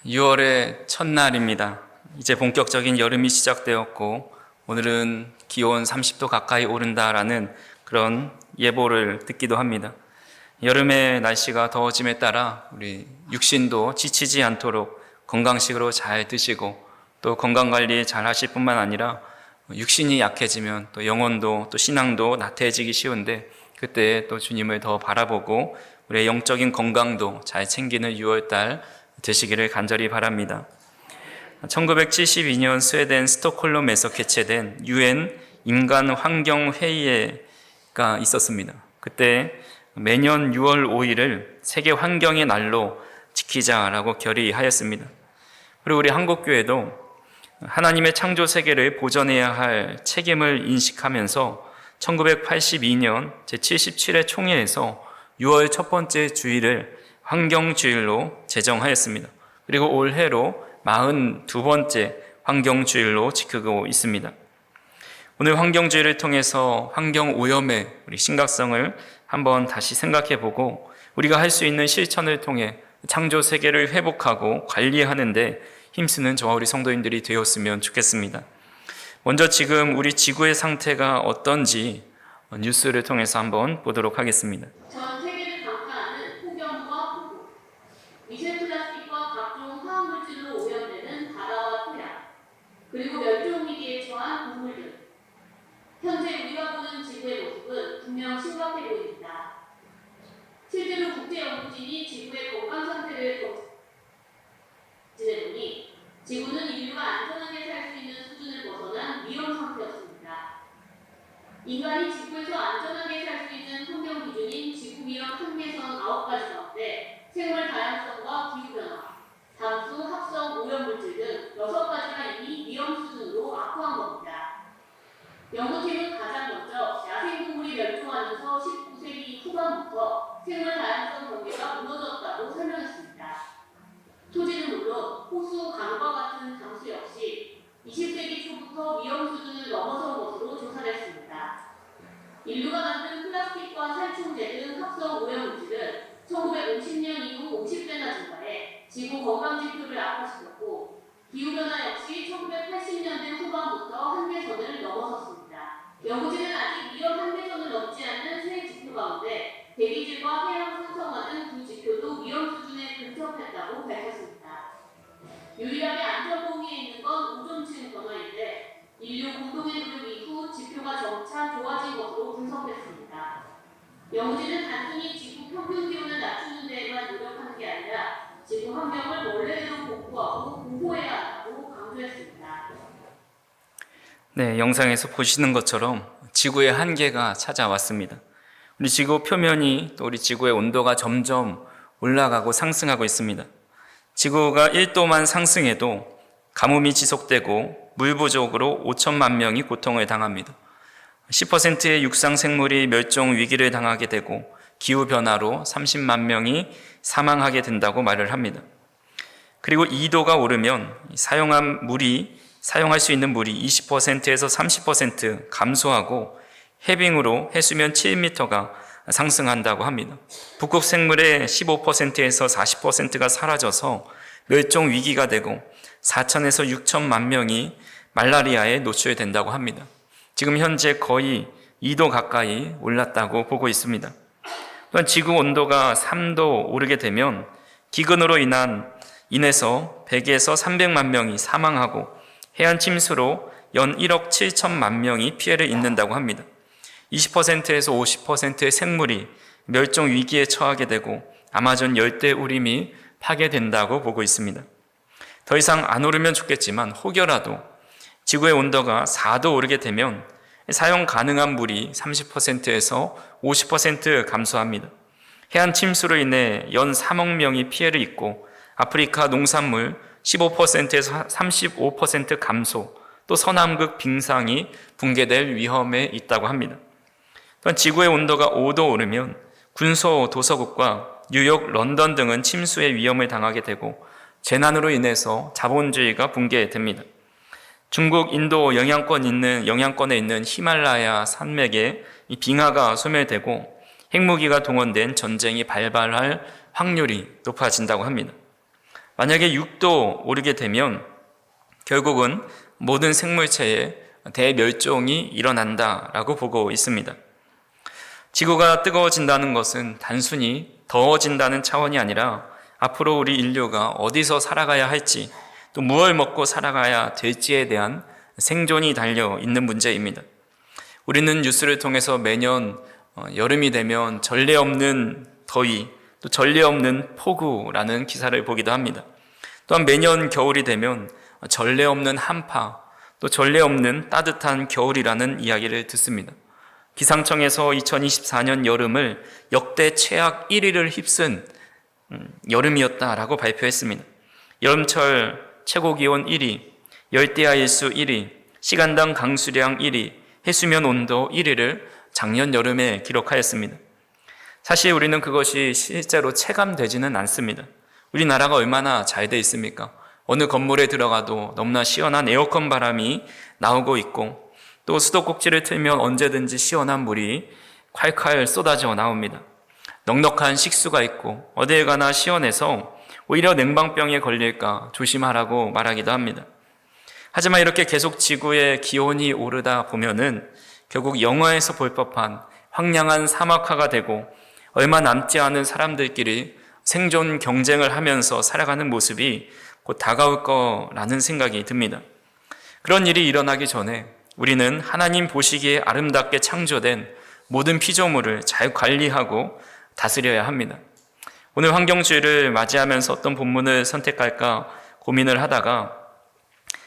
6월의 첫날입니다. 이제 본격적인 여름이 시작되었고 오늘은 기온 30도 가까이 오른다라는 그런 예보를 듣기도 합니다. 여름의 날씨가 더워짐에 따라 우리 육신도 지치지 않도록 건강식으로 잘 드시고 또 건강관리 잘 하실 뿐만 아니라 육신이 약해지면 또 영혼도 또 신앙도 나태해지기 쉬운데 그때 또 주님을 더 바라보고 우리의 영적인 건강도 잘 챙기는 6월달 되시기를 간절히 바랍니다. 1972년 스웨덴 스톡홀름에서 개최된 UN 인간 환경 회의가 있었습니다. 그때 매년 6월 5일을 세계 환경의 날로 지키자라고 결의하였습니다. 그리고 우리 한국교회도 하나님의 창조 세계를 보존해야 할 책임을 인식하면서 1982년 제77회 총회에서 6월 첫 번째 주일을 환경주일로 제정하였습니다. 그리고 올해로 42번째 환경주일로 지키고 있습니다. 오늘 환경주일을 통해서 환경오염의 우리 심각성을 한번 다시 생각해보고 우리가 할 수 있는 실천을 통해 창조 세계를 회복하고 관리하는 데 힘쓰는 저와 우리 성도님들이 되었으면 좋겠습니다. 먼저 지금 우리 지구의 상태가 어떤지 뉴스를 통해서 한번 보도록 하겠습니다. 전 세계를 강타하는 폭염과 폭우, 미세 플라스틱과 각종 화학물질로 오염되는 바다와 토양, 그리고 멸종 위기에 처한 동물 등 현재 우리가 보는 지구의 모습은 분명 심각해 보입니다. 실제로 국제연구진이 지구의 건강 상태를 검진해보니 지구는 인류가 안전하게 살 수 있는 수준을 벗어난 위험 상태였습니다. 인간이 지구에서 안전하게 살 수 있는 환경 기준인 지구 위험 한계선 9가지 가운데 생물 다양성과 기후변화, 담수, 합성, 오염물질 등 6가지가 이미 위험 수준으로 악화한 겁니다. 연구팀은 가장 먼저 야생동물이 멸종하면서 19세기 후반부터 생물 다양성 경계가 무너졌다고 설명했습니다. 토지는 물론 호수, 강과 같은 담수 역시 20세기 초부터 위험 수준을 넘어선 것으로 조사됐습니다. 인류가 만든 플라스틱과 살충제 등 합성 오염물질은 1950년 이후 50배나 증가해 지구 건강 지표를 악화시켰고 기후변화 역시 1980년대 후반부터 한계선을 넘어섰습니다. 연구진은 아직 위험 한계선을 넘지 않는 세 지표 가운데 대기질과 해양 산성화 등 두 지표도 위험 수준에 근접했다고 밝혔습니다. 유일하게 안전봉위에 있는 건 오존층 변화인데 인류 공동의 노력 이후 지표가 점차 좋아진 것으로 분석됐습니다. 연구진은 단순히 지구 평균 기온을 낮추는 데에만 노력하는 게 아니라 지구 환경을 원래대로 복구하고 보호해야 한다고 강조했습니다. 네, 영상에서 보시는 것처럼 지구의 한계가 찾아왔습니다. 우리 지구 표면이 또 우리 지구의 온도가 점점 올라가고 상승하고 있습니다. 지구가 1도만 상승해도 가뭄이 지속되고 물 부족으로 5천만 명이 고통을 당합니다. 10%의 육상 생물이 멸종 위기를 당하게 되고 기후변화로 30만 명이 사망하게 된다고 말을 합니다. 그리고 2도가 오르면 사용할 수 있는 물이 20%에서 30% 감소하고 해빙으로 해수면 7m가 상승한다고 합니다. 북극 생물의 15%에서 40%가 사라져서 멸종 위기가 되고 4천에서 6천만 명이 말라리아에 노출된다고 합니다. 지금 현재 거의 2도 가까이 올랐다고 보고 있습니다. 또한 지구 온도가 3도 오르게 되면 기근으로 인해서 100에서 300만 명이 사망하고 해안 침수로 연 1억 7천만 명이 피해를 입는다고 합니다. 20%에서 50%의 생물이 멸종 위기에 처하게 되고 아마존 열대 우림이 파괴된다고 보고 있습니다. 더 이상 안 오르면 좋겠지만 혹여라도 지구의 온도가 4도 오르게 되면 사용 가능한 물이 30%에서 50% 감소합니다. 해안 침수로 인해 연 3억 명이 피해를 입고 아프리카 농산물 15%에서 35% 감소, 또 서남극 빙상이 붕괴될 위험에 있다고 합니다. 또한 지구의 온도가 5도 오르면 군소 도서국과 뉴욕, 런던 등은 침수의 위험을 당하게 되고 재난으로 인해서 자본주의가 붕괴됩니다. 중국, 인도 영향권에 있는 히말라야 산맥에 이 빙하가 소멸되고 핵무기가 동원된 전쟁이 발발할 확률이 높아진다고 합니다. 만약에 6도 오르게 되면 결국은 모든 생물체의 대멸종이 일어난다라고 보고 있습니다. 지구가 뜨거워진다는 것은 단순히 더워진다는 차원이 아니라 앞으로 우리 인류가 어디서 살아가야 할지 또 무엇을 먹고 살아가야 될지에 대한 생존이 달려 있는 문제입니다. 우리는 뉴스를 통해서 매년 여름이 되면 전례 없는 더위, 또 전례 없는 폭우라는 기사를 보기도 합니다. 또한 매년 겨울이 되면 전례 없는 한파, 또 전례 없는 따뜻한 겨울이라는 이야기를 듣습니다. 기상청에서 2024년 여름을 역대 최악 1위를 휩쓴 여름이었다라고 발표했습니다. 여름철 최고기온 1위, 열대야일수 1위, 시간당 강수량 1위, 해수면 온도 1위를 작년 여름에 기록하였습니다. 사실 우리는 그것이 실제로 체감되지는 않습니다. 우리나라가 얼마나 잘 돼 있습니까? 어느 건물에 들어가도 너무나 시원한 에어컨 바람이 나오고 있고 또 수도꼭지를 틀면 언제든지 시원한 물이 콸콸 쏟아져 나옵니다. 넉넉한 식수가 있고 어디에 가나 시원해서 오히려 냉방병에 걸릴까 조심하라고 말하기도 합니다. 하지만 이렇게 계속 지구의 기온이 오르다 보면은 결국 영화에서 볼 법한 황량한 사막화가 되고 얼마 남지 않은 사람들끼리 생존 경쟁을 하면서 살아가는 모습이 곧 다가올 거라는 생각이 듭니다. 그런 일이 일어나기 전에 우리는 하나님 보시기에 아름답게 창조된 모든 피조물을 잘 관리하고 다스려야 합니다. 오늘 환경주의를 맞이하면서 어떤 본문을 선택할까 고민을 하다가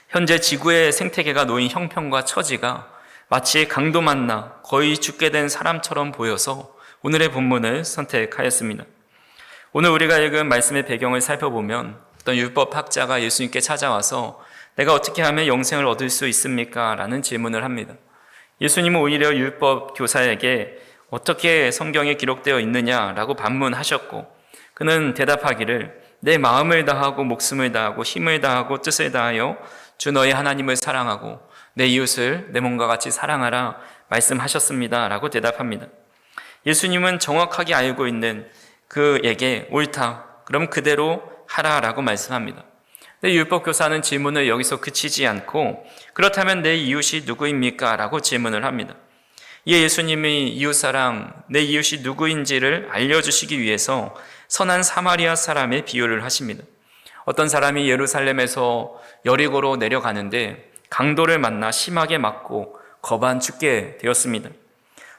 현재 지구의 생태계가 놓인 형편과 처지가 마치 강도 만나 거의 죽게 된 사람처럼 보여서 오늘의 본문을 선택하였습니다. 오늘 우리가 읽은 말씀의 배경을 살펴보면 어떤 율법학자가 예수님께 찾아와서 내가 어떻게 하면 영생을 얻을 수 있습니까? 라는 질문을 합니다. 예수님은 오히려 율법 교사에게 어떻게 성경에 기록되어 있느냐라고 반문하셨고 그는 대답하기를 내 마음을 다하고 목숨을 다하고 힘을 다하고 뜻을 다하여 주 너의 하나님을 사랑하고 내 이웃을 내 몸과 같이 사랑하라 말씀하셨습니다 라고 대답합니다. 예수님은 정확하게 알고 있는 그에게 옳다 그럼 그대로 하라라고 말씀합니다. 근데 율법교사는 질문을 여기서 그치지 않고 그렇다면 내 이웃이 누구입니까? 라고 질문을 합니다. 이에 예수님이 이웃사랑, 내 이웃이 누구인지를 알려주시기 위해서 선한 사마리아 사람의 비유를 하십니다. 어떤 사람이 예루살렘에서 여리고로 내려가는데 강도를 만나 심하게 맞고 거반 죽게 되었습니다.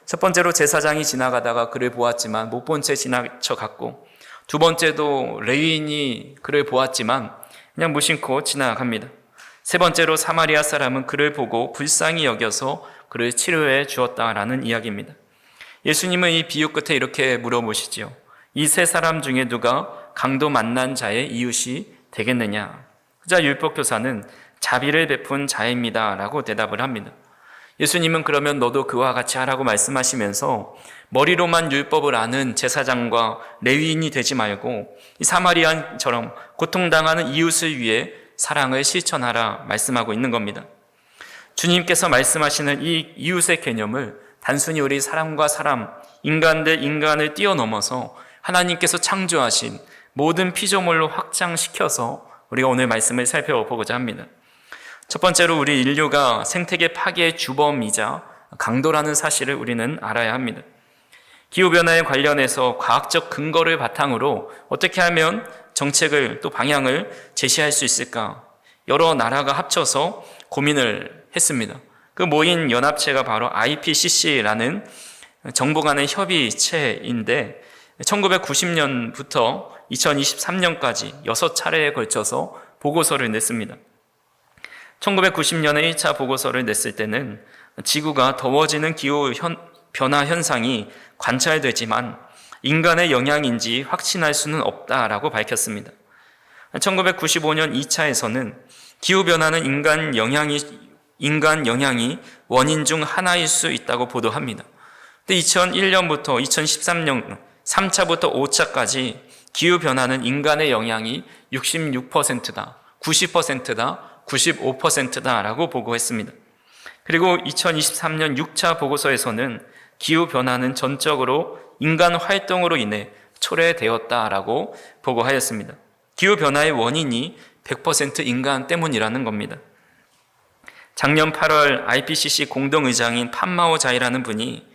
첫 번째로 제사장이 지나가다가 그를 보았지만 못 본 채 지나쳐갔고 두 번째도 레위인이 그를 보았지만 그냥 무심코 지나갑니다. 세 번째로 사마리아 사람은 그를 보고 불쌍히 여겨서 그를 치료해 주었다라는 이야기입니다. 예수님은 이 비유 끝에 이렇게 물어보시죠. 이 세 사람 중에 누가 강도 만난 자의 이웃이 되겠느냐? 그자 율법교사는 자비를 베푼 자입니다 라고 대답을 합니다. 예수님은 그러면 너도 그와 같이 하라고 말씀하시면서 머리로만 율법을 아는 제사장과 레위인이 되지 말고 이 사마리아인처럼 고통당하는 이웃을 위해 사랑을 실천하라 말씀하고 있는 겁니다. 주님께서 말씀하시는 이 이웃의 개념을 단순히 우리 사람과 사람, 인간 대 인간을 뛰어넘어서 하나님께서 창조하신 모든 피조물로 확장시켜서 우리가 오늘 말씀을 살펴보고자 합니다. 첫 번째로 우리 인류가 생태계 파괴의 주범이자 강도라는 사실을 우리는 알아야 합니다. 기후변화에 관련해서 과학적 근거를 바탕으로 어떻게 하면 정책을 또 방향을 제시할 수 있을까? 여러 나라가 합쳐서 고민을 했습니다. 그 모인 연합체가 바로 IPCC라는 정부 간의 협의체인데 1990년부터 2023년까지 6차례에 걸쳐서 보고서를 냈습니다. 1990년에 1차 보고서를 냈을 때는 지구가 더워지는 기후 변화 현상이 관찰되지만 인간의 영향인지 확신할 수는 없다라고 밝혔습니다. 1995년 2차에서는 기후변화는 인간 영향이 원인 중 하나일 수 있다고 보도합니다. 근데 2001년부터 2013년 3차부터 5차까지 기후변화는 인간의 영향이 66%다, 90%다, 95%다라고 보고했습니다. 그리고 2023년 6차 보고서에서는 기후변화는 전적으로 인간 활동으로 인해 초래되었다라고 보고하였습니다. 기후변화의 원인이 100% 인간 때문이라는 겁니다. 작년 8월 IPCC 공동의장인 판마오 자이라는 분이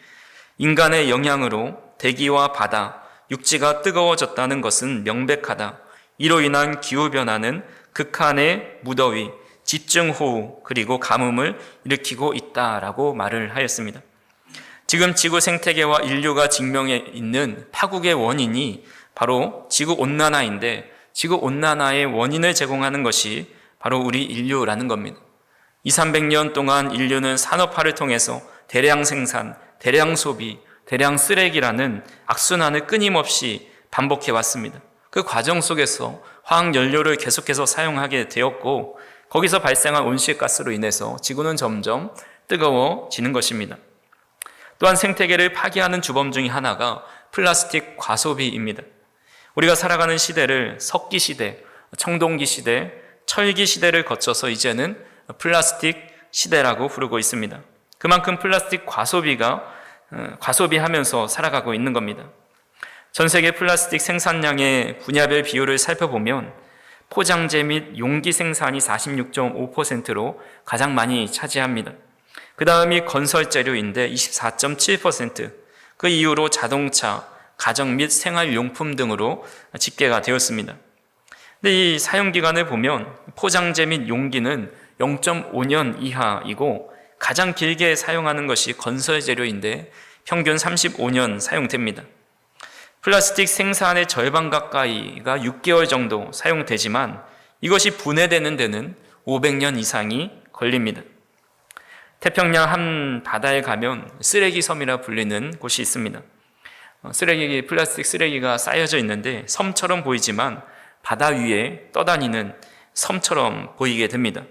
인간의 영향으로 대기와 바다, 육지가 뜨거워졌다는 것은 명백하다. 이로 인한 기후변화는 극한의 무더위, 집중호우, 그리고 가뭄을 일으키고 있다라고 말을 하였습니다. 지금 지구 생태계와 인류가 직면해 있는 파국의 원인이 바로 지구온난화인데 지구온난화의 원인을 제공하는 것이 바로 우리 인류라는 겁니다. 200~300년 동안 인류는 산업화를 통해서 대량 생산, 대량 소비, 대량 쓰레기라는 악순환을 끊임없이 반복해 왔습니다. 그 과정 속에서 화학연료를 계속해서 사용하게 되었고 거기서 발생한 온실가스로 인해서 지구는 점점 뜨거워지는 것입니다. 또한 생태계를 파괴하는 주범 중에 하나가 플라스틱 과소비입니다. 우리가 살아가는 시대를 석기 시대, 청동기 시대, 철기 시대를 거쳐서 이제는 플라스틱 시대라고 부르고 있습니다. 그만큼 플라스틱 과소비하면서 살아가고 있는 겁니다. 전 세계 플라스틱 생산량의 분야별 비율을 살펴보면 포장재 및 용기 생산이 46.5%로 가장 많이 차지합니다. 그 다음이 건설재료인데 24.7%, 그 이후로 자동차, 가정 및 생활용품 등으로 집계가 되었습니다. 근데 이 사용기간을 보면 포장재 및 용기는 0.5년 이하이고 가장 길게 사용하는 것이 건설재료인데 평균 35년 사용됩니다. 플라스틱 생산의 절반 가까이가 6개월 정도 사용되지만 이것이 분해되는 데는 500년 이상이 걸립니다. 태평양 한 바다에 가면 쓰레기 섬이라 불리는 곳이 있습니다. 플라스틱 쓰레기가 쌓여져 있는데 섬처럼 보이지만 바다 위에 떠다니는 섬처럼 보이게 됩니다.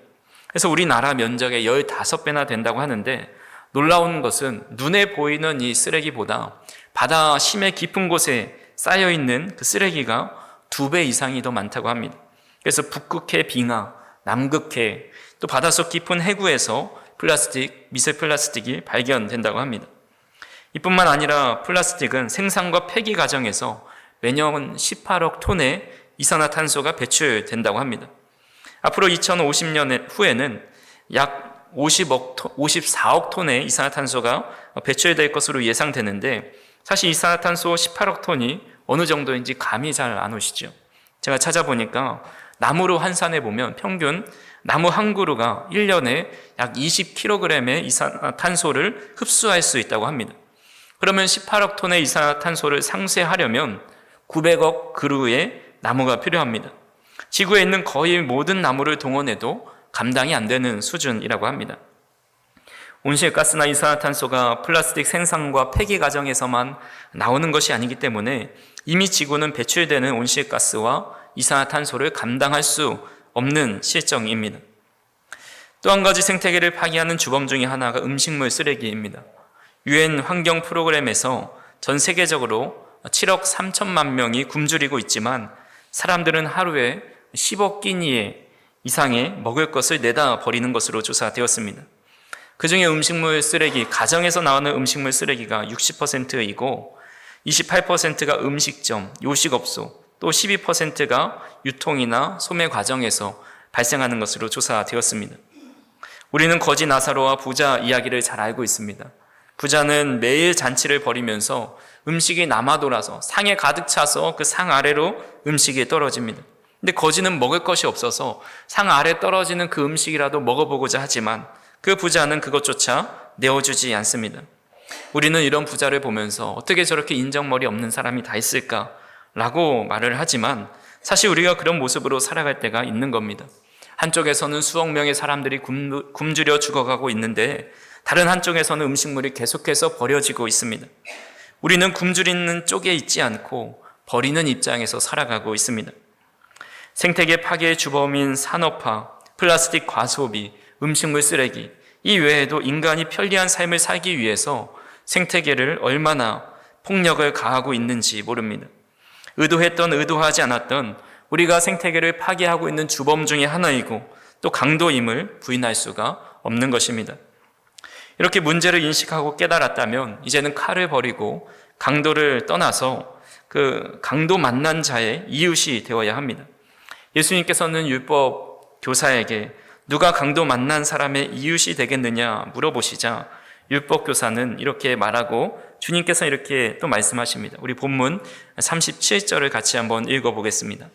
그래서 우리나라 면적의 15배나 된다고 하는데 놀라운 것은 눈에 보이는 이 쓰레기보다 바다 심해 깊은 곳에 쌓여있는 그 쓰레기가 2배 이상이 더 많다고 합니다. 그래서 북극해 빙하, 남극해, 또 바닷속 깊은 해구에서 미세 플라스틱이 발견된다고 합니다. 이뿐만 아니라 플라스틱은 생산과 폐기 과정에서 매년 18억 톤의 이산화탄소가 배출된다고 합니다. 앞으로 2050년 후에는 약 54억 톤의 이산화탄소가 배출될 것으로 예상되는데 사실 이산화탄소 18억 톤이 어느 정도인지 감이 잘 안 오시죠. 제가 찾아보니까 나무로 환산해 보면 평균 나무 한 그루가 1년에 약 20kg의 이산화탄소를 흡수할 수 있다고 합니다. 그러면 18억 톤의 이산화탄소를 상쇄하려면 900억 그루의 나무가 필요합니다. 지구에 있는 거의 모든 나무를 동원해도 감당이 안 되는 수준이라고 합니다. 온실가스나 이산화탄소가 플라스틱 생산과 폐기 과정에서만 나오는 것이 아니기 때문에 이미 지구는 배출되는 온실가스와 이산화탄소를 감당할 수 없는 실정입니다. 또 한 가지 생태계를 파괴하는 주범 중에 하나가 음식물 쓰레기입니다. UN 환경 프로그램에서 전 세계적으로 7억 3천만 명이 굶주리고 있지만 사람들은 하루에 10억 끼니 이상의 먹을 것을 내다 버리는 것으로 조사되었습니다. 그 중에 음식물 쓰레기, 가정에서 나오는 음식물 쓰레기가 60%이고 28%가 음식점, 요식업소, 또 12%가 유통이나 소매 과정에서 발생하는 것으로 조사되었습니다. 우리는 거지 나사로와 부자 이야기를 잘 알고 있습니다. 부자는 매일 잔치를 벌이면서 음식이 남아 돌아서 상에 가득 차서 그 상 아래로 음식이 떨어집니다. 근데 거지는 먹을 것이 없어서 상 아래 떨어지는 그 음식이라도 먹어보고자 하지만 그 부자는 그것조차 내어주지 않습니다. 우리는 이런 부자를 보면서 어떻게 저렇게 인정머리 없는 사람이 다 있을까라고 말을 하지만 사실 우리가 그런 모습으로 살아갈 때가 있는 겁니다. 한쪽에서는 수억 명의 사람들이 굶주려 죽어가고 있는데 다른 한쪽에서는 음식물이 계속해서 버려지고 있습니다. 우리는 굶주리는 쪽에 있지 않고 버리는 입장에서 살아가고 있습니다. 생태계 파괴의 주범인 산업화, 플라스틱 과소비, 음식물 쓰레기, 이 외에도 인간이 편리한 삶을 살기 위해서 생태계를 얼마나 폭력을 가하고 있는지 모릅니다. 의도했던 의도하지 않았던 우리가 생태계를 파괴하고 있는 주범 중에 하나이고 또 강도임을 부인할 수가 없는 것입니다. 이렇게 문제를 인식하고 깨달았다면 이제는 칼을 버리고 강도를 떠나서 그 강도 만난 자의 이웃이 되어야 합니다. 예수님께서는 율법 교사에게 누가 강도 만난 사람의 이웃이 되겠느냐 물어보시자 율법 교사는 이렇게 말하고 주님께서 이렇게 또 말씀하십니다. 우리 본문 37절을 같이 한번 읽어보겠습니다.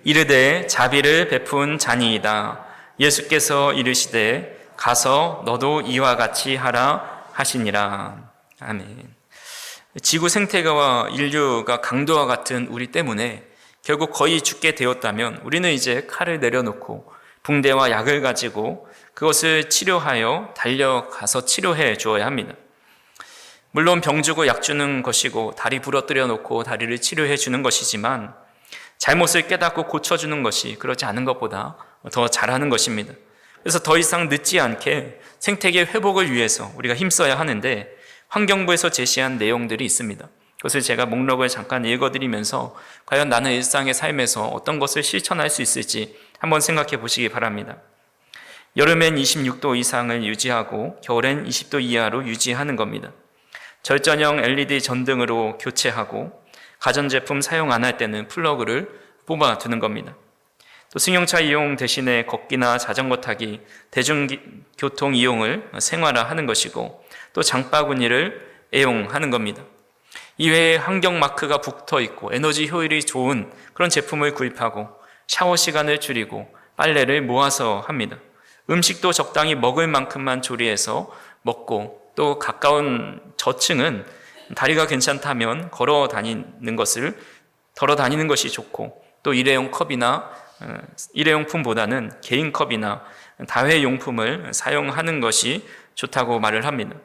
이르되 자비를 베푼 자니이다. 예수께서 이르시되 가서 너도 이와 같이 하라 하시니라. 아멘. 지구 생태계와 인류가 강도와 같은 우리 때문에 결국 거의 죽게 되었다면 우리는 이제 칼을 내려놓고 붕대와 약을 가지고 그것을 치료하여 달려가서 치료해 주어야 합니다. 물론 병 주고 약 주는 것이고 다리 부러뜨려 놓고 다리를 치료해 주는 것이지만 잘못을 깨닫고 고쳐주는 것이 그렇지 않은 것보다 더 잘하는 것입니다. 그래서 더 이상 늦지 않게 생태계 회복을 위해서 우리가 힘써야 하는데 환경부에서 제시한 내용들이 있습니다. 그것을 제가 목록을 잠깐 읽어드리면서 과연 나는 일상의 삶에서 어떤 것을 실천할 수 있을지 한번 생각해 보시기 바랍니다. 여름엔 26도 이상을 유지하고 겨울엔 20도 이하로 유지하는 겁니다. 절전형 LED 전등으로 교체하고 가전제품 사용 안 할 때는 플러그를 뽑아두는 겁니다. 또 승용차 이용 대신에 걷기나 자전거 타기, 대중교통 이용을 생활화하는 것이고 또 장바구니를 애용하는 겁니다. 이외에 환경 마크가 붙어 있고 에너지 효율이 좋은 그런 제품을 구입하고 샤워 시간을 줄이고 빨래를 모아서 합니다. 음식도 적당히 먹을 만큼만 조리해서 먹고 또 가까운 저층은 다리가 괜찮다면 걸어 다니는 것이 좋고 또 일회용 컵이나 일회용품보다는 개인 컵이나 다회용품을 사용하는 것이 좋다고 말을 합니다.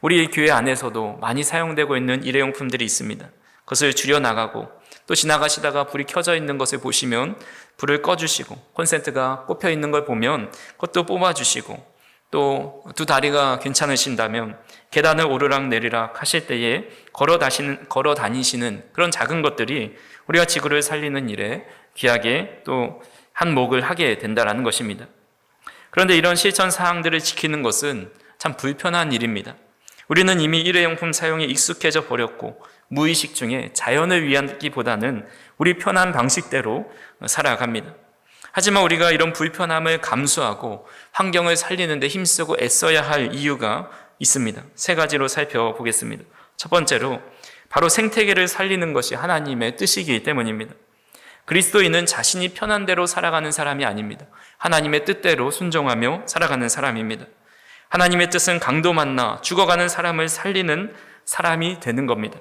우리 교회 안에서도 많이 사용되고 있는 일회용품들이 있습니다. 그것을 줄여나가고 또 지나가시다가 불이 켜져 있는 것을 보시면 불을 꺼주시고 콘센트가 꼽혀 있는 걸 보면 그것도 뽑아주시고 또 두 다리가 괜찮으신다면 계단을 오르락 내리락 하실 때에 걸어 다니시는 그런 작은 것들이 우리가 지구를 살리는 일에 귀하게 또 한 몫을 하게 된다는 것입니다. 그런데 이런 실천 사항들을 지키는 것은 참 불편한 일입니다. 우리는 이미 일회용품 사용에 익숙해져 버렸고 무의식 중에 자연을 위하기보다는 우리 편한 방식대로 살아갑니다. 하지만 우리가 이런 불편함을 감수하고 환경을 살리는 데 힘쓰고 애써야 할 이유가 있습니다. 3가지로 살펴보겠습니다. 첫 번째로 바로 생태계를 살리는 것이 하나님의 뜻이기 때문입니다. 그리스도인은 자신이 편한 대로 살아가는 사람이 아닙니다. 하나님의 뜻대로 순종하며 살아가는 사람입니다. 하나님의 뜻은 강도 만나 죽어가는 사람을 살리는 사람이 되는 겁니다.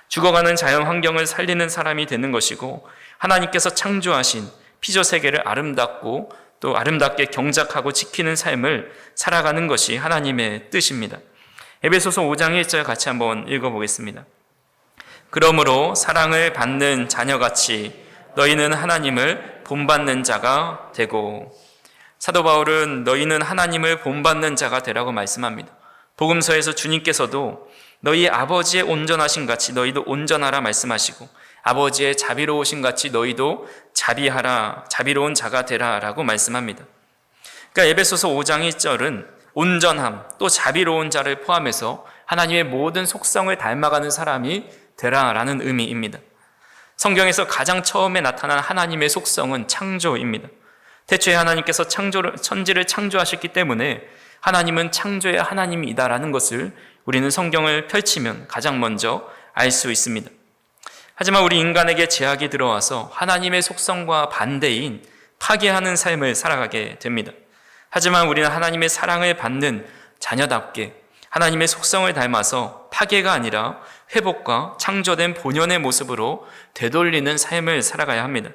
죽어가는 자연 환경을 살리는 사람이 되는 것이고 하나님께서 창조하신 피조 세계를 아름답고 또 아름답게 경작하고 지키는 삶을 살아가는 것이 하나님의 뜻입니다. 에베소서 5장 1절 같이 한번 읽어보겠습니다. 그러므로 사랑을 받는 자녀같이 너희는 하나님을 본받는 자가 되고. 사도 바울은 너희는 하나님을 본받는 자가 되라고 말씀합니다. 복음서에서 주님께서도 너희 아버지의 온전하신 같이 너희도 온전하라 말씀하시고 아버지의 자비로우신 같이 너희도 자비하라, 자비로운 자가 되라 라고 말씀합니다. 그러니까 에베소서 5장 1절은 온전함 또 자비로운 자를 포함해서 하나님의 모든 속성을 닮아가는 사람이 되라 라는 의미입니다. 성경에서 가장 처음에 나타난 하나님의 속성은 창조입니다. 태초에 하나님께서 천지를 창조하셨기 때문에 하나님은 창조의 하나님이다라는 것을 우리는 성경을 펼치면 가장 먼저 알 수 있습니다. 하지만 우리 인간에게 제약이 들어와서 하나님의 속성과 반대인 파괴하는 삶을 살아가게 됩니다. 하지만 우리는 하나님의 사랑을 받는 자녀답게 하나님의 속성을 닮아서 파괴가 아니라 회복과 창조된 본연의 모습으로 되돌리는 삶을 살아가야 합니다.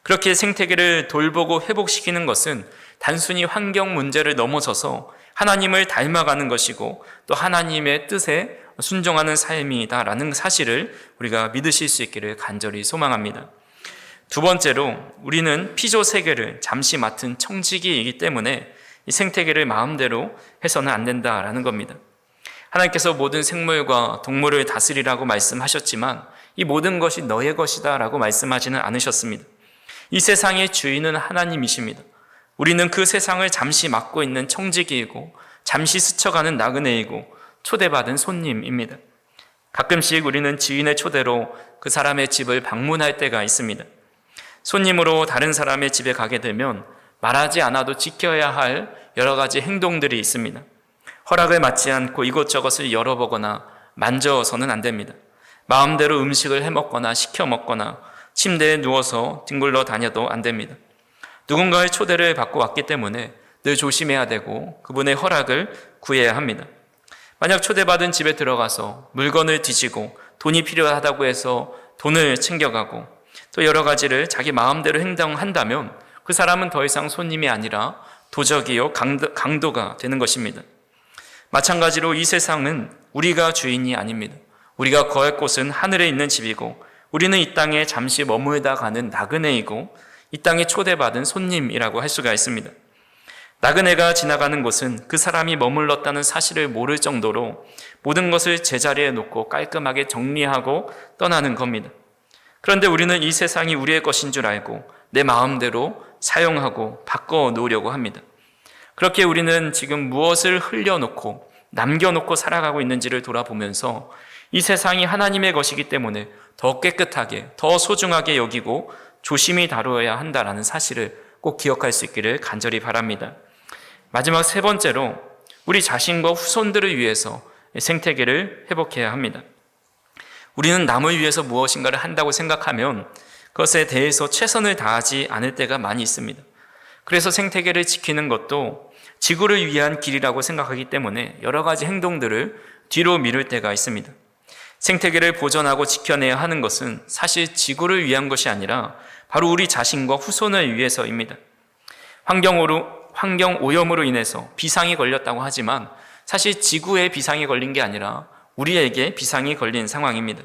그렇게 생태계를 돌보고 회복시키는 것은 단순히 환경 문제를 넘어서서 하나님을 닮아가는 것이고 또 하나님의 뜻에 순종하는 삶이다라는 사실을 우리가 믿으실 수 있기를 간절히 소망합니다. 두 번째로 우리는 피조 세계를 잠시 맡은 청지기이기 때문에 이 생태계를 마음대로 해서는 안 된다라는 겁니다. 하나님께서 모든 생물과 동물을 다스리라고 말씀하셨지만 이 모든 것이 너의 것이다 라고 말씀하지는 않으셨습니다. 이 세상의 주인은 하나님이십니다. 우리는 그 세상을 잠시 맡고 있는 청지기이고 잠시 스쳐가는 나그네이고 초대받은 손님입니다. 가끔씩 우리는 지인의 초대로 그 사람의 집을 방문할 때가 있습니다. 손님으로 다른 사람의 집에 가게 되면 말하지 않아도 지켜야 할 여러 가지 행동들이 있습니다. 허락을 받지 않고 이것저것을 열어보거나 만져서는 안 됩니다. 마음대로 음식을 해먹거나 시켜 먹거나 침대에 누워서 뒹굴러 다녀도 안 됩니다. 누군가의 초대를 받고 왔기 때문에 늘 조심해야 되고 그분의 허락을 구해야 합니다. 만약 초대받은 집에 들어가서 물건을 뒤지고 돈이 필요하다고 해서 돈을 챙겨가고 또 여러 가지를 자기 마음대로 행동한다면 그 사람은 더 이상 손님이 아니라 도적이요 강도가 되는 것입니다. 마찬가지로 이 세상은 우리가 주인이 아닙니다. 우리가 거할 곳은 하늘에 있는 집이고 우리는 이 땅에 잠시 머물다 가는 나그네이고 이 땅에 초대받은 손님이라고 할 수가 있습니다. 나그네가 지나가는 곳은 그 사람이 머물렀다는 사실을 모를 정도로 모든 것을 제자리에 놓고 깔끔하게 정리하고 떠나는 겁니다. 그런데 우리는 이 세상이 우리의 것인 줄 알고 내 마음대로 사용하고 바꿔놓으려고 합니다. 그렇게 우리는 지금 무엇을 흘려놓고 남겨놓고 살아가고 있는지를 돌아보면서 이 세상이 하나님의 것이기 때문에 더 깨끗하게, 더 소중하게 여기고 조심히 다루어야 한다는 사실을 꼭 기억할 수 있기를 간절히 바랍니다. 마지막 세 번째로 우리 자신과 후손들을 위해서 생태계를 회복해야 합니다. 우리는 남을 위해서 무엇인가를 한다고 생각하면 그것에 대해서 최선을 다하지 않을 때가 많이 있습니다. 그래서 생태계를 지키는 것도 지구를 위한 길이라고 생각하기 때문에 여러 가지 행동들을 뒤로 미룰 때가 있습니다. 생태계를 보존하고 지켜내야 하는 것은 사실 지구를 위한 것이 아니라 바로 우리 자신과 후손을 위해서입니다. 환경 오염으로 인해서 비상이 걸렸다고 하지만 사실 지구에 비상이 걸린 게 아니라 우리에게 비상이 걸린 상황입니다.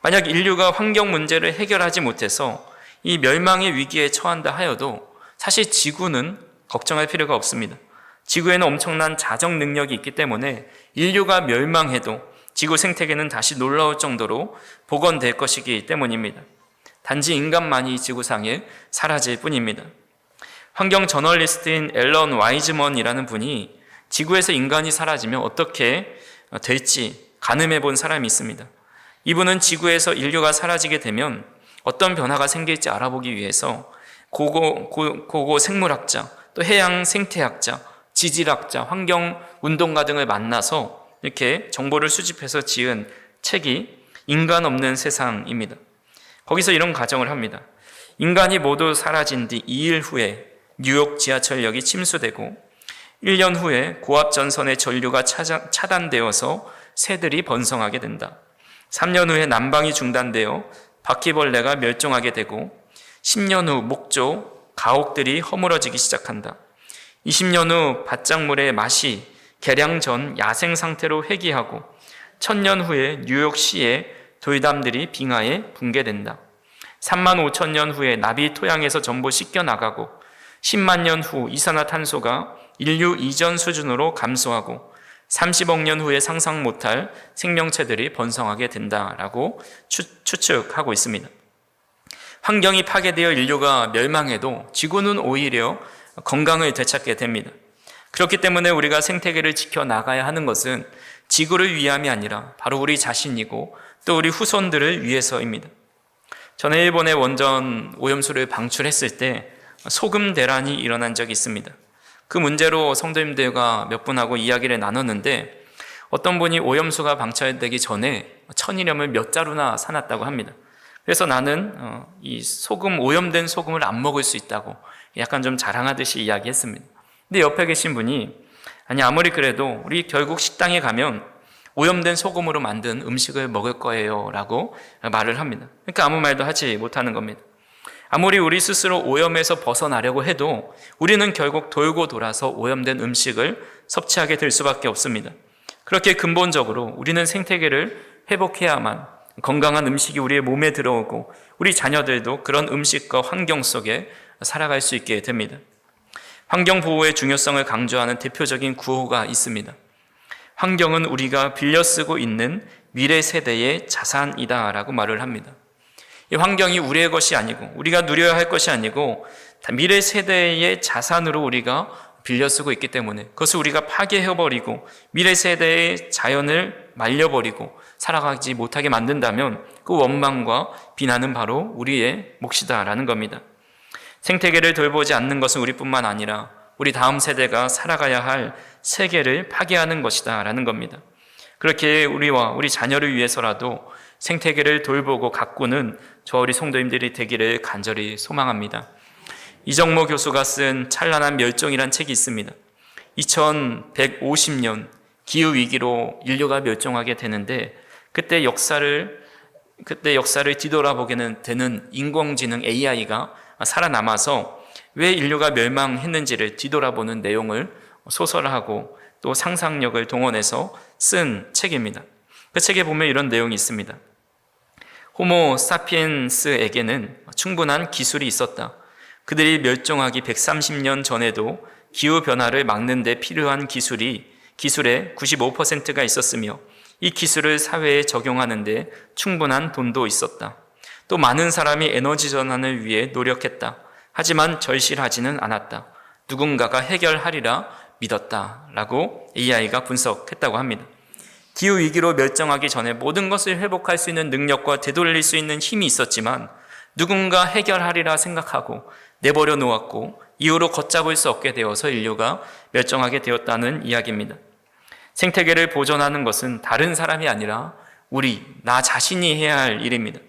만약 인류가 환경 문제를 해결하지 못해서 이 멸망의 위기에 처한다 하여도 사실 지구는 걱정할 필요가 없습니다. 지구에는 엄청난 자정 능력이 있기 때문에 인류가 멸망해도 지구 생태계는 다시 놀라울 정도로 복원될 것이기 때문입니다. 단지 인간만이 지구상에 사라질 뿐입니다. 환경 저널리스트인 앨런 와이즈먼이라는 분이 지구에서 인간이 사라지면 어떻게 될지 가늠해 본 사람이 있습니다. 이분은 지구에서 인류가 사라지게 되면 어떤 변화가 생길지 알아보기 위해서 고고 생물학자, 또 해양 생태학자, 지질학자, 환경운동가 등을 만나서 이렇게 정보를 수집해서 지은 책이 인간 없는 세상입니다. 거기서 이런 가정을 합니다. 인간이 모두 사라진 뒤 2일 후에 뉴욕 지하철역이 침수되고 1년 후에 고압전선의 전류가 차단되어서 새들이 번성하게 된다. 3년 후에 난방이 중단되어 바퀴벌레가 멸종하게 되고 10년 후 목조, 가옥들이 허물어지기 시작한다. 20년 후 밭작물의 맛이 개량 전 야생 상태로 회귀하고 1000년 후에 뉴욕시의 돌담들이 빙하에 붕괴된다. 3만 5천 년 후에 나비 토양에서 전부 씻겨나가고 10만 년 후 이산화탄소가 인류 이전 수준으로 감소하고 30억 년 후에 상상 못할 생명체들이 번성하게 된다라고 추측하고 있습니다. 환경이 파괴되어 인류가 멸망해도 지구는 오히려 건강을 되찾게 됩니다. 그렇기 때문에 우리가 생태계를 지켜나가야 하는 것은 지구를 위함이 아니라 바로 우리 자신이고 또 우리 후손들을 위해서입니다. 전에 일본의 원전 오염수를 방출했을 때 소금 대란이 일어난 적이 있습니다. 그 문제로 성도님들과 몇 분하고 이야기를 나눴는데 어떤 분이 오염수가 방출되기 전에 천일염을 몇 자루나 사놨다고 합니다. 그래서 나는 이 오염된 소금을 안 먹을 수 있다고 약간 좀 자랑하듯이 이야기했습니다. 근데 옆에 계신 분이 아니 아무리 그래도 우리 결국 식당에 가면 오염된 소금으로 만든 음식을 먹을 거예요 라고 말을 합니다. 그러니까 아무 말도 하지 못하는 겁니다. 아무리 우리 스스로 오염에서 벗어나려고 해도 우리는 결국 돌고 돌아서 오염된 음식을 섭취하게 될 수밖에 없습니다. 그렇게 근본적으로 우리는 생태계를 회복해야만 건강한 음식이 우리의 몸에 들어오고 우리 자녀들도 그런 음식과 환경 속에 살아갈 수 있게 됩니다. 환경 보호의 중요성을 강조하는 대표적인 구호가 있습니다. 환경은 우리가 빌려 쓰고 있는 미래 세대의 자산이다라고 말을 합니다. 이 환경이 우리의 것이 아니고 우리가 누려야 할 것이 아니고 미래 세대의 자산으로 우리가 빌려 쓰고 있기 때문에 그것을 우리가 파괴해버리고 미래 세대의 자연을 말려버리고 살아가지 못하게 만든다면 그 원망과 비난은 바로 우리의 몫이다라는 겁니다. 생태계를 돌보지 않는 것은 우리뿐만 아니라 우리 다음 세대가 살아가야 할 세계를 파괴하는 것이다라는 겁니다. 그렇게 우리와 우리 자녀를 위해서라도 생태계를 돌보고 가꾸는 저와 우리 성도님들이 되기를 간절히 소망합니다. 이정모 교수가 쓴 찬란한 멸종이란 책이 있습니다. 2150년 기후위기로 인류가 멸종하게 되는데 그때 역사를 뒤돌아보게 되는 인공지능 AI가 살아남아서 왜 인류가 멸망했는지를 뒤돌아보는 내용을 소설하고 또 상상력을 동원해서 쓴 책입니다. 그 책에 보면 이런 내용이 있습니다. 호모 사피엔스에게는 충분한 기술이 있었다. 그들이 멸종하기 130년 전에도 기후변화를 막는 데 필요한 기술의 95%가 있었으며 이 기술을 사회에 적용하는 데 충분한 돈도 있었다. 또 많은 사람이 에너지 전환을 위해 노력했다. 하지만 절실하지는 않았다. 누군가가 해결하리라 믿었다. 라고 AI가 분석했다고 합니다. 기후위기로 멸종하기 전에 모든 것을 회복할 수 있는 능력과 되돌릴 수 있는 힘이 있었지만 누군가 해결하리라 생각하고 내버려 놓았고 이후로 걷잡을 수 없게 되어서 인류가 멸종하게 되었다는 이야기입니다. 생태계를 보존하는 것은 다른 사람이 아니라 나 자신이 해야 할 일입니다.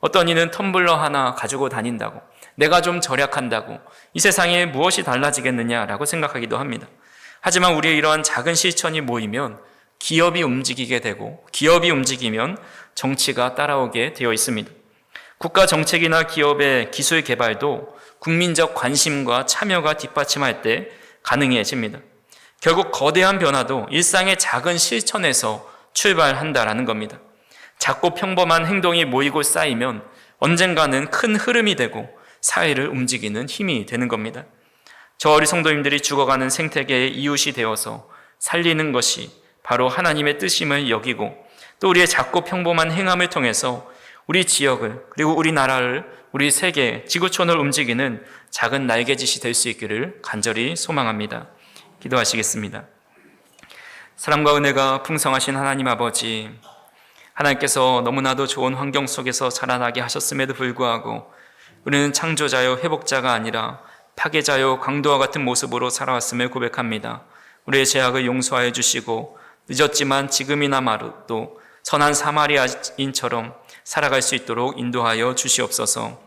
어떤 이는 텀블러 하나 가지고 다닌다고, 내가 좀 절약한다고 이 세상에 무엇이 달라지겠느냐라고 생각하기도 합니다. 하지만 우리의 이러한 작은 실천이 모이면 기업이 움직이게 되고 기업이 움직이면 정치가 따라오게 되어 있습니다. 국가 정책이나 기업의 기술 개발도 국민적 관심과 참여가 뒷받침할 때 가능해집니다. 결국 거대한 변화도 일상의 작은 실천에서 출발한다라는 겁니다. 작고 평범한 행동이 모이고 쌓이면 언젠가는 큰 흐름이 되고 사회를 움직이는 힘이 되는 겁니다. 저 우리 성도님들이 죽어가는 생태계의 이웃이 되어서 살리는 것이 바로 하나님의 뜻임을 여기고 또 우리의 작고 평범한 행함을 통해서 우리 지역을 그리고 우리나라를 우리 세계, 지구촌을 움직이는 작은 날개짓이 될 수 있기를 간절히 소망합니다. 기도하시겠습니다. 사랑과 은혜가 풍성하신 하나님 아버지, 하나님께서 너무나도 좋은 환경 속에서 자라나게 하셨음에도 불구하고 우리는 창조자요 회복자가 아니라 파괴자요 강도와 같은 모습으로 살아왔음을 고백합니다. 우리의 죄악을 용서하여 주시고 늦었지만 지금이나마도 선한 사마리아인처럼 살아갈 수 있도록 인도하여 주시옵소서.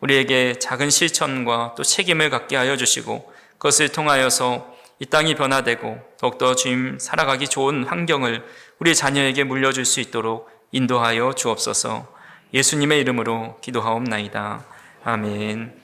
우리에게 작은 실천과 또 책임을 갖게 하여 주시고 그것을 통하여서 이 땅이 변화되고 더욱더 주님 살아가기 좋은 환경을 우리 자녀에게 물려줄 수 있도록 인도하여 주옵소서. 예수님의 이름으로 기도하옵나이다. 아멘.